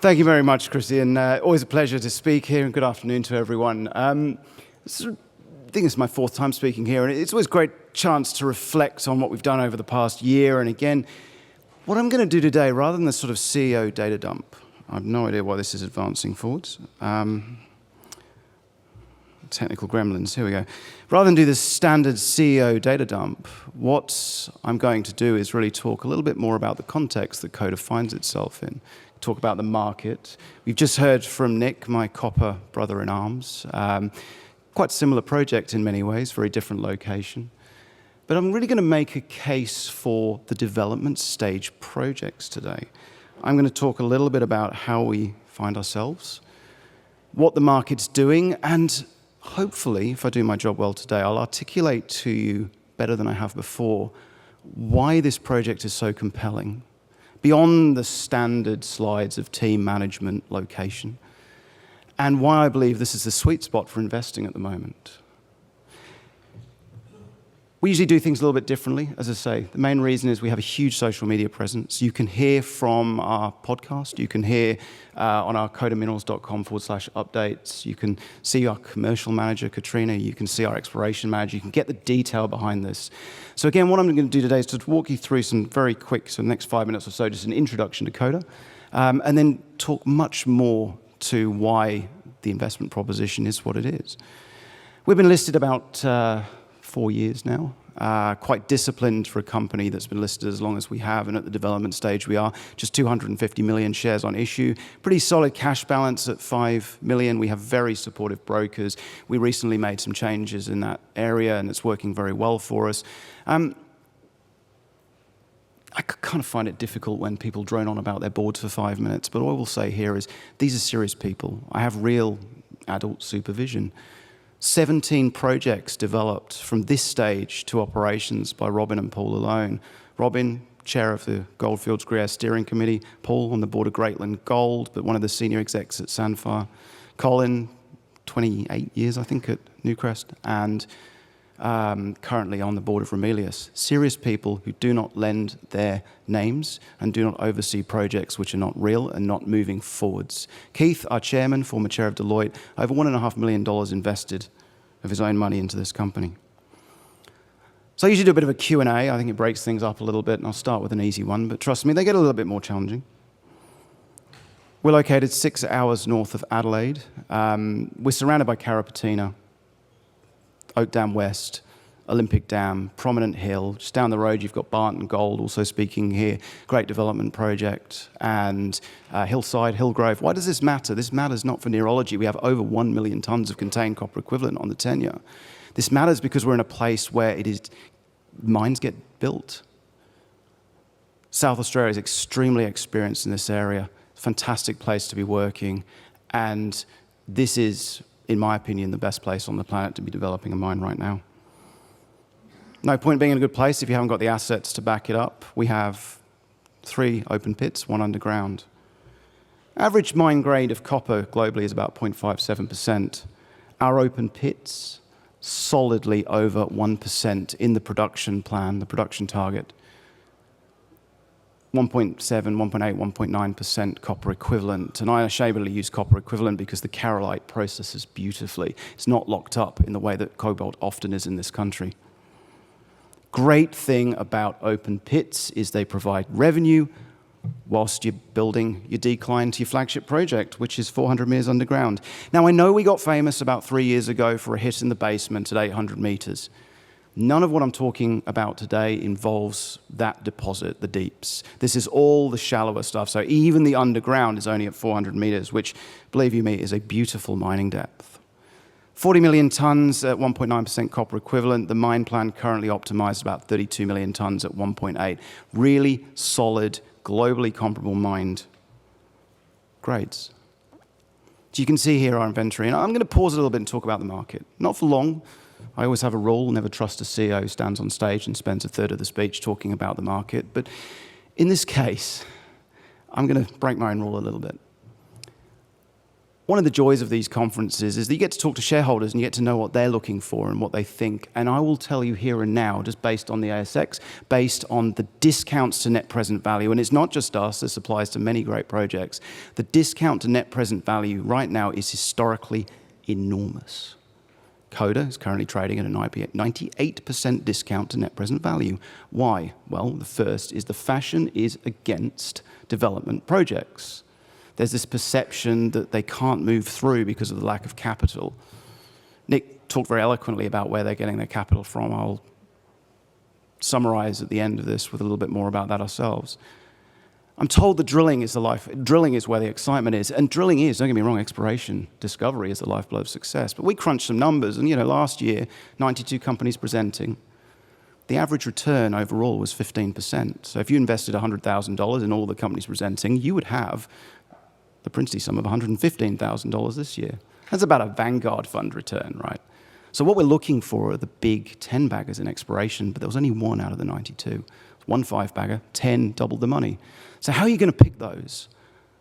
Thank you very much, Chrissy, and always a pleasure to speak here, and good afternoon to everyone. I think it's my fourth time speaking here, and it's always a great chance to reflect on what we've done over the past year. And again, what I'm going to do today, rather than the sort of CEO data dump, I have no idea why this is advancing forwards. Technical gremlins, here we go. Rather than do this standard CEO data dump, what I'm going to do is really talk a little bit more about the context that Coda finds itself in. Talk about the market. We've just heard from Nick, my copper brother-in-arms. Quite similar project in many ways, very different location. But I'm really going to make a case for the development stage projects today. I'm going to talk a little bit about how we find ourselves, what the market's doing, and hopefully, if I do my job well today, I'll articulate to you better than I have before why this project is so compelling, beyond the standard slides of team management location, and why I believe this is the sweet spot for investing at the moment. We usually do things a little bit differently, as I say. The main reason is we have a huge social media presence. You can hear from our podcast. You can hear on our codaminerals.com/updates. You can see our commercial manager, Katrina. You can see our exploration manager. You can get the detail behind this. So again, what I'm going to do today is to walk you through some very quick, so the next 5 minutes or so, just an introduction to Coda, and then talk much more to why the investment proposition is what it is. We've been listed about 4 years now. Quite disciplined for a company that's been listed as long as we have, and at the development stage we are. Just 250 million shares on issue. Pretty solid cash balance at 5 million. We have very supportive brokers. We recently made some changes in that area, and it's working very well for us. I kind of find it difficult when people drone on about their boards for 5 minutes, but what I will say here is these are serious people. I have real adult supervision. 17 projects developed from this stage to operations by Robin and Paul alone. Robin, chair of the Goldfields Gruyere Steering Committee. Paul on the board of Greatland Gold, but one of the senior execs at Sandfire. Colin, 28 years, I think, at Newcrest, and currently on the board of Ramelius. Serious people who do not lend their names and do not oversee projects which are not real and not moving forwards. Keith, our chairman, former chair of Deloitte, over $1.5 million invested of his own money into this company. So I usually do a bit of a Q&A. I think it breaks things up a little bit, and I'll start with an easy one, but trust me, they get a little bit more challenging. We're located 6 hours north of Adelaide. We're surrounded by Carrapateena, Oak Dam West, Olympic Dam, Prominent Hill. Just down the road, you've got Barton Gold, also speaking here. Great development project. And Hillside, Hillgrove. Why does this matter? This matters not for neurology. We have over 1 million tons of contained copper equivalent on the tenure. This matters because we're in a place where mines get built. South Australia is extremely experienced in this area. Fantastic place to be working. And this is, in my opinion, the best place on the planet to be developing a mine right now. No point being in a good place if you haven't got the assets to back it up. We have 3 open pits, 1 underground. Average mine grade of copper globally is about 0.57%. Our open pits, solidly over 1% in the production plan, the production target. 1.7, 1.8, 1.9% copper equivalent. And I unashamedly use copper equivalent because the Carolite processes beautifully. It's not locked up in the way that cobalt often is in this country. Great thing about open pits is they provide revenue whilst you're building your decline to your flagship project, which is 400 meters underground. Now, I know we got famous about 3 years ago for a hit in the basement at 800 meters. None of what I'm talking about today involves that deposit, the deeps. This is all the shallower stuff. So even the underground is only at 400 meters, which, believe you me, is a beautiful mining depth. 40 million tons at 1.9% copper equivalent. The mine plan currently optimized about 32 million tons at 1.8. Really solid, globally comparable mined grades. So you can see here our inventory. And I'm going to pause a little bit and talk about the market. Not for long. I always have a rule, never trust a CEO who stands on stage and spends a third of the speech talking about the market. But in this case, I'm going to break my own rule a little bit. One of the joys of these conferences is that you get to talk to shareholders and you get to know what they're looking for and what they think. And I will tell you here and now, just based on the ASX, based on the discounts to net present value, and it's not just us, this applies to many great projects, the discount to net present value right now is historically enormous. Coda is currently trading at a 98% discount to net present value. Why? Well, the first is the fashion is against development projects. There's this perception that they can't move through because of the lack of capital. Nick talked very eloquently about where they're getting their capital from. I'll summarize at the end of this with a little bit more about that ourselves. I'm told that drilling is where the excitement is. And drilling is, don't get me wrong, exploration, discovery is the lifeblood of success. But we crunched some numbers, and last year, 92 companies presenting. The average return overall was 15%. So if you invested $100,000 in all the companies presenting, you would have the princely sum of $115,000 this year. That's about a Vanguard fund return, right? So what we're looking for are the big 10-baggers in exploration, but there was only one out of the 92. One 5-bagger, 10 doubled the money. So how are you going to pick those?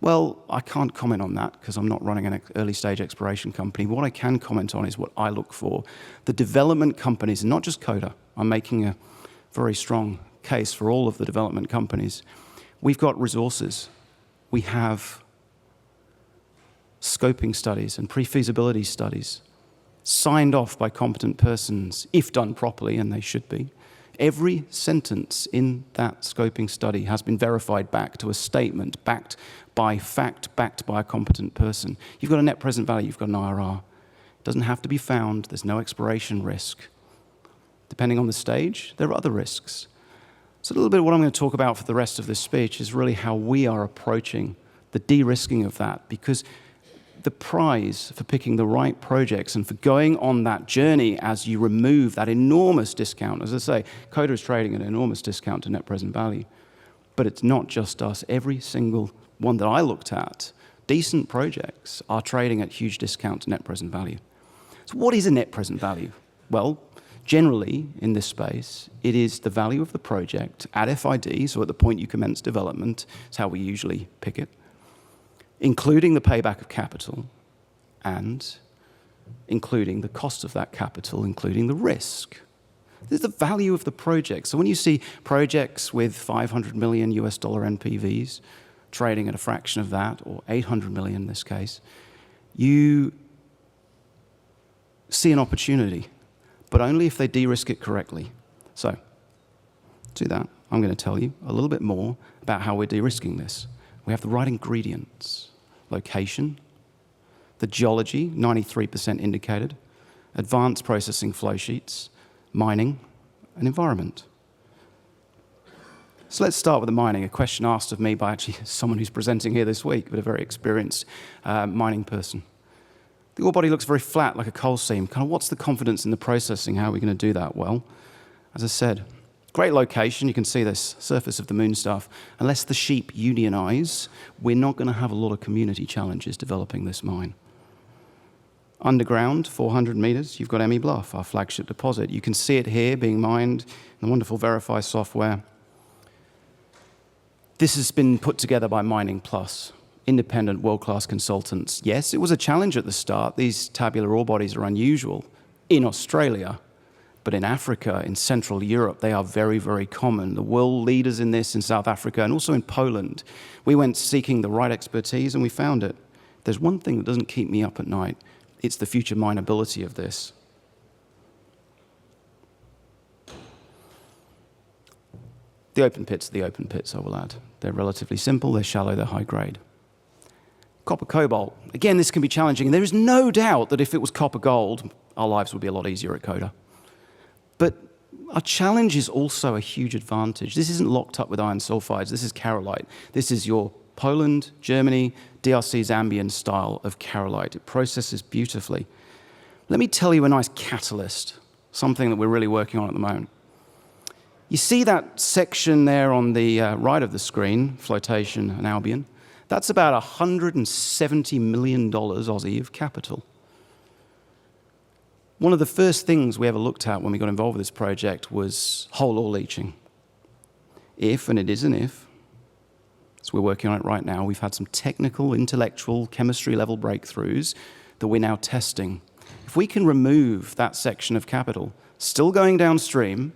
Well, I can't comment on that because I'm not running an early-stage exploration company. What I can comment on is what I look for. The development companies, and not just Coda. I'm making a very strong case for all of the development companies. We've got resources. We have scoping studies and pre-feasibility studies signed off by competent persons, if done properly, and they should be. Every sentence in that scoping study has been verified back to a statement, backed by fact, backed by a competent person. You've got a net present value, you've got an IRR. It doesn't have to be found, there's no exploration risk. Depending on the stage, there are other risks. So a little bit of what I'm going to talk about for the rest of this speech is really how we are approaching the de-risking of that, because the prize for picking the right projects and for going on that journey as you remove that enormous discount. As I say, Coda is trading at an enormous discount to net present value. But it's not just us. Every single one that I looked at, decent projects, are trading at huge discount to net present value. So what is a net present value? Well, generally in this space, it is the value of the project at FID, so at the point you commence development, is how we usually pick it, including the payback of capital and including the cost of that capital, including the risk. There's the value of the project. So when you see projects with $500 million US dollar NPVs trading at a fraction of that, or 800 million in this case, you see an opportunity, but only if they de-risk it correctly. So, to that, I'm going to tell you a little bit more about how we're de-risking this. We have the right ingredients: location, the geology, 93% indicated, advanced processing flow sheets, mining, and environment. So let's start with the mining, a question asked of me by actually someone who's presenting here this week, but a very experienced mining person. The ore body looks very flat, like a coal seam. Kind of what's the confidence in the processing? How are we going to do that? Well, as I said, great location. You can see this surface of the moon stuff. Unless the sheep unionize, we're not going to have a lot of community challenges developing this mine. Underground, 400 meters, you've got Emmy Bluff, our flagship deposit. You can see it here being mined in the wonderful Verify software. This has been put together by Mining Plus, independent world-class consultants. Yes, it was a challenge at the start. These tabular ore bodies are unusual in Australia. But in Africa, in Central Europe, they are very, very common. The world leaders in this in South Africa and also in Poland. We went seeking the right expertise and we found it. There's one thing that doesn't keep me up at night. It's the future mineability of this. The open pits are the open pits, I will add. They're relatively simple, they're shallow, they're high grade. Copper cobalt. Again, this can be challenging. And there is no doubt that if it was copper gold, our lives would be a lot easier at Coda. But our challenge is also a huge advantage. This isn't locked up with iron sulfides. This is carolite. This is your Poland, Germany, DRC Zambian style of carolite. It processes beautifully. Let me tell you a nice catalyst, something that we're really working on at the moment. You see that section there on the right of the screen, flotation and Albion? That's about $170 million Aussie of capital. One of the first things we ever looked at when we got involved with this project was whole ore leaching. If, and it is an if, So we're working on it right now. We've had some technical, intellectual, chemistry-level breakthroughs that we're now testing. If we can remove that section of capital, still going downstream,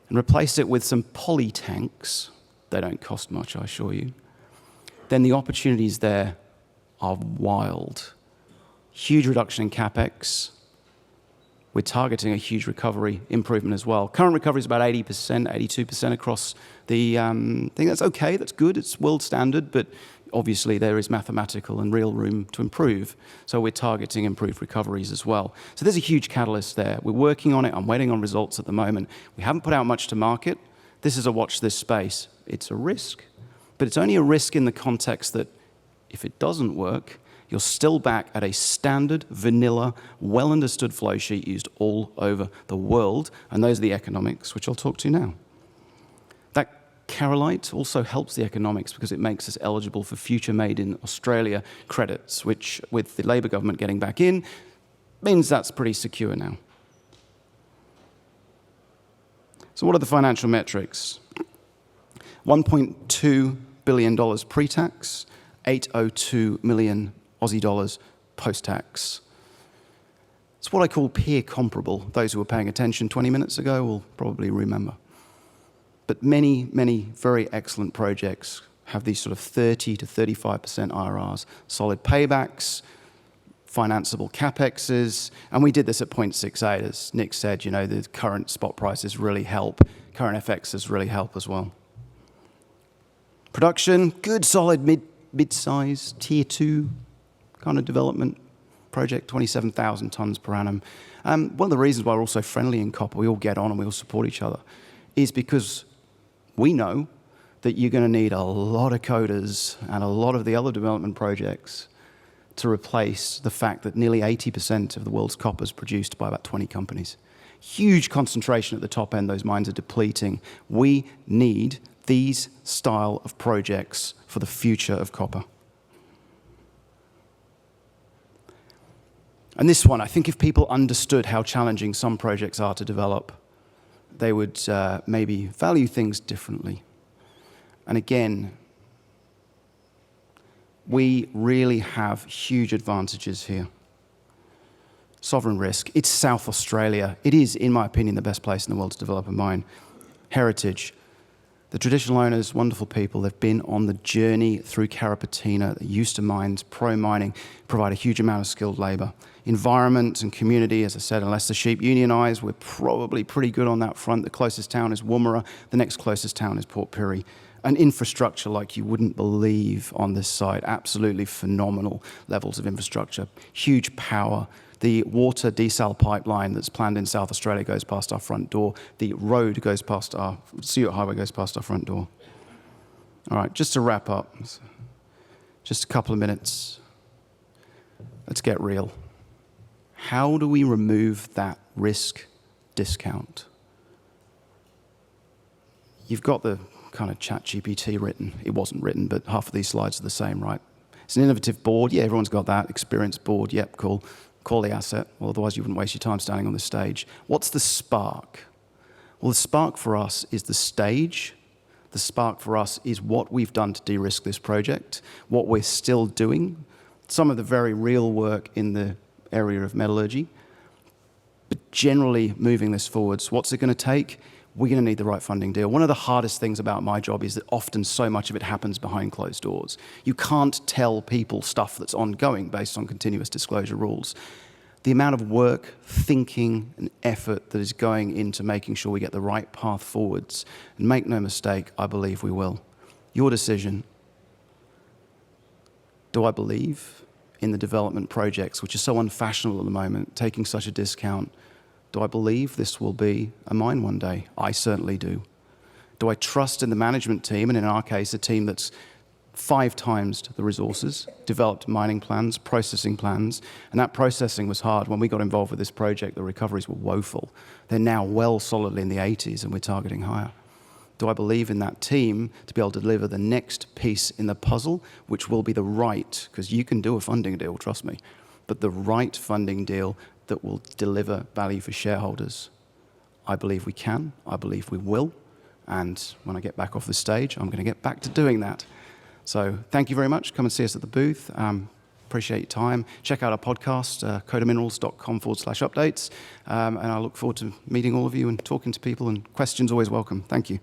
and replace it with some poly tanks, they don't cost much, I assure you, then the opportunities there are wild. Huge reduction in CapEx. We're targeting a huge recovery improvement as well. Current recovery is about 80%, 82% across the I think that's okay, that's good, it's world standard, but obviously there is mathematical and real room to improve. So we're targeting improved recoveries as well. So there's a huge catalyst there. We're working on it. I'm waiting on results at the moment. We haven't put out much to market. This is a watch this space. It's a risk, but it's only a risk in the context that if it doesn't work, you're still back at a standard, vanilla, well-understood flow sheet used all over the world, and those are the economics, which I'll talk to now. That Carolite also helps the economics because it makes us eligible for future Made in Australia credits, which, with the Labor government getting back in, means that's pretty secure now. So what are the financial metrics? $1.2 billion pre-tax, 802 million Aussie dollars post-tax. It's what I call peer comparable. Those who were paying attention 20 minutes ago will probably remember. But many, many very excellent projects have these sort of 30 to 35% IRRs, solid paybacks, financeable CapExes, and we did this at 0.68. As Nick said, you know, the current spot prices really help. Current FXs really help as well. Production, good, solid mid-size, tier 2 kind of development project, 27,000 tonnes per annum. One of the reasons why we're also friendly in copper, we all get on and we all support each other, is because we know that you're going to need a lot of Codas and a lot of the other development projects to replace the fact that nearly 80% of the world's copper is produced by about 20 companies. Huge concentration at the top end, those mines are depleting. We need these style of projects for the future of copper. And this one, I think if people understood how challenging some projects are to develop, they would maybe value things differently. And again, we really have huge advantages here. Sovereign risk, it's South Australia. It is, in my opinion, the best place in the world to develop a mine. Heritage. The traditional owners, wonderful people, they've been on the journey through Carrapateena, they're used to mines, pro-mining, provide a huge amount of skilled labour. Environment and community, as I said, unless the sheep unionise, we're probably pretty good on that front. The closest town is Woomera, the next closest town is Port Pirie. And infrastructure like you wouldn't believe on this site, absolutely phenomenal levels of infrastructure, huge power. The water desal pipeline that's planned in South Australia goes past our front door. The road goes past our, Stuart Highway goes past our front door. All right, just to wrap up, just a couple of minutes. Let's get real. How do we remove that risk discount? You've got the kind of ChatGPT written. It wasn't written, but half of these slides are the same, right? It's an innovative board. Yeah, everyone's got that. Experienced board. Yep, cool. Call the asset. Well, otherwise you wouldn't waste your time standing on the stage. What's the spark? Well, the spark for us is the stage. The spark for us is what we've done to de-risk this project, what we're still doing, some of the very real work in the area of metallurgy, but generally moving this forwards. What's it going to take? We're going to need the right funding deal. One of the hardest things about my job is that often so much of it happens behind closed doors. You can't tell people stuff that's ongoing based on continuous disclosure rules. The amount of work, thinking, and effort that is going into making sure we get the right path forwards, and make no mistake, I believe we will. Your decision. Do I believe in the development projects, which are so unfashionable at the moment, taking such a discount? Do I believe this will be a mine one day? I certainly do. Do I trust in the management team, and in our case, a team that's 5 times the resources, developed mining plans, processing plans, and that processing was hard. When we got involved with this project, the recoveries were woeful. They're now well solidly in the 80s, and we're targeting higher. Do I believe in that team to be able to deliver the next piece in the puzzle, which will be the right, because you can do a funding deal, trust me, but the right funding deal that will deliver value for shareholders? I believe we can, I believe we will, And when I get back off the stage, I'm going to get back to doing that. So thank you very much. Come and see us at the booth. Appreciate your time. Check out our podcast, codaminerals.com/updates. And I look forward to meeting all of you and talking to people, and questions always welcome. Thank you.